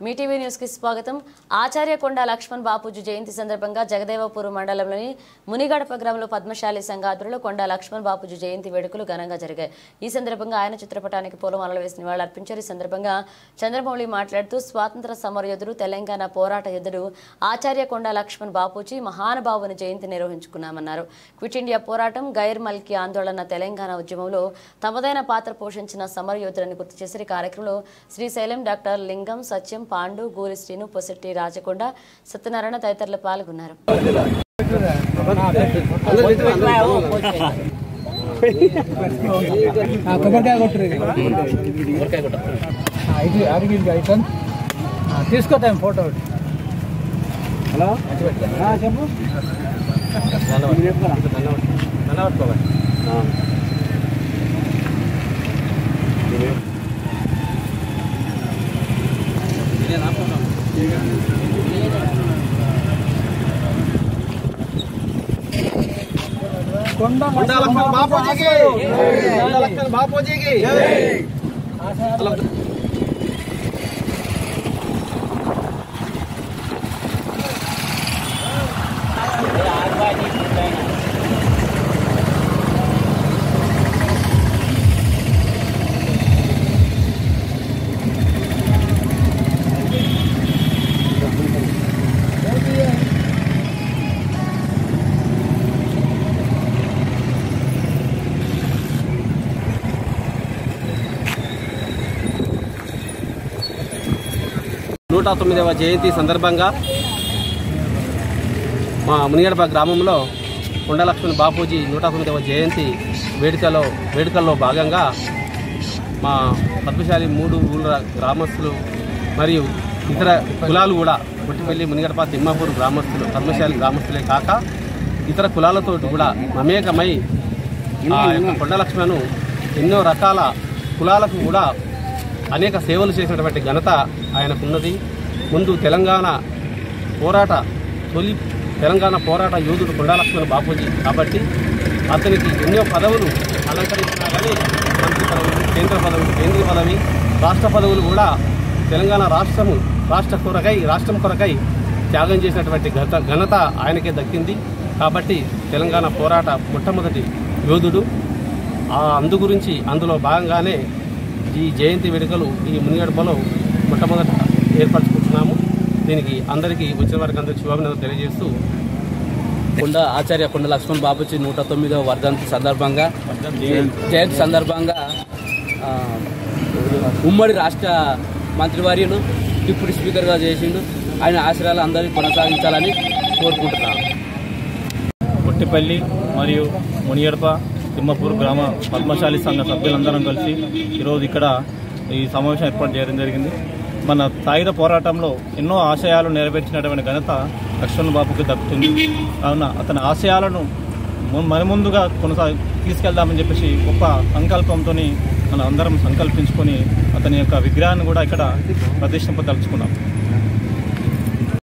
Mee TV news కి స్వాగతం. ఆచార్య కొండ లక్ష్మణ్ బాపూజీ జయంతి సందర్భంగా జగదేవపూర్ మండలంలోని మునిగడప గ్రామంలో పద్మశాలి సంఘ ఆధ్వర్యంలో కొండ లక్ష్మణ్ బాపూజీ జయంతి వేడుకలు ఘనంగా జరిగాయి. ఈ సందర్భంగా ఆయన చిత్రపటానికి పూలమాలలు వేసి నివాళులర్పించారు. ఈ సందర్భంగా చంద్రమౌళి మాట్లాడుతూ స్వాతంత్ర సమరయోధుడు, తెలంగాణ పోరాట యోధుడు ఆచార్య కొండ లక్ష్మణ్ బాపూజీ మహానుభావుని జయంతి నిర్వహించుకున్నామన్నారు. క్విట్ ఇండియా పోరాటం, గైర్ మల్కీ ఆందోళన, తెలంగాణ ఉద్యమంలో తమదైన పాత్ర పోషించిన సమరయోధులను గుర్తు చేసే కార్యక్రమంలో శ్రీశైలం, డాక్టర్ లింగం, సత్యం, పాండు, గూరి శ్రీను, పొసెట్టి రాజకొండ, సత్యనారాయణ తదితరులు పాల్గొన్నారు. తీసుకోతాం ఫోటో. హలో చెప్పు. కొండ లక్ష్మణ్ బాపూజీకి కొండ లక్ష్మణ్ బాపూజీకి నూట 9వ జయంతి సందర్భంగా మా మునిగడప గ్రామంలో కొండ లక్ష్మణ్ బాపూజీ 109వ జయంతి వేడుకల్లో భాగంగా మా పద్మశాలి 3 ఊళ్ళ గ్రామస్తులు మరియు ఇతర కులాలు కూడా పుట్టిపల్లి, మునిగడప, తిమ్మాపూర్ గ్రామస్తులు, పద్మశాలి గ్రామస్తులే కాక ఇతర కులాలతో కూడా మమేకమై కొండ లక్ష్మణ్ ఎన్నో రకాల కులాలకు కూడా అనేక సేవలు చేసినటువంటి ఘనత ఆయనకున్నది. ముందు తొలి తెలంగాణ పోరాట యోధుడు కొండ లక్ష్మణ్ బాపూజీ కాబట్టి అతనికి ఎన్నో పదవులు అలంకరించినా కానీ మంత్రి పదవులు, కేంద్ర పదవి, రాష్ట్ర పదవులు కూడా తెలంగాణ రాష్ట్రం కొరకై త్యాగం చేసినటువంటి ఘనత ఆయనకే దక్కింది. కాబట్టి తెలంగాణ పోరాట మొట్టమొదటి యోధుడు. అందులో భాగంగానే ఈ జయంతి వేడుకలు ఈ మునిగడపలో మొట్టమొదట ఏర్పరచుకుంటున్నాము. దీనికి అందరికీ వచ్చిన వారికి అందరికీ శుభాభినందనలు తెలియజేస్తూ ఆచార్య కొండ లక్ష్మణ్ బాపూజీ 109వ వర్ధంతి జయంతి సందర్భంగా ఉమ్మడి రాష్ట్ర మంత్రివర్యులు డిప్యూటీ స్పీకర్గా చేసిండు. ఆయన ఆశయాలు అందరినీ కొనసాగించాలని కోరుకుంటున్నాను. పుట్టిపల్లి మరియు మునిగడప, తిమ్మపూర్ గ్రామ పద్మశాలి సంఘ సభ్యులందరం కలిసి ఈరోజు ఇక్కడ ఈ సమావేశం ఏర్పాటు చేయడం జరిగింది. మన సాయుధ పోరాటంలో ఎన్నో ఆశయాలు నెరవేర్చినటువంటి ఘనత లక్ష్మణ్ బాబుకి దక్కుతుంది. కావున అతని ఆశయాలను ముందుగా తీసుకెళ్దామని చెప్పేసి గొప్ప సంకల్పంతో మనం అందరం సంకల్పించుకొని అతని యొక్క విగ్రహాన్ని కూడా ఇక్కడ ప్రతిష్ఠింపదలుచుకున్నాం.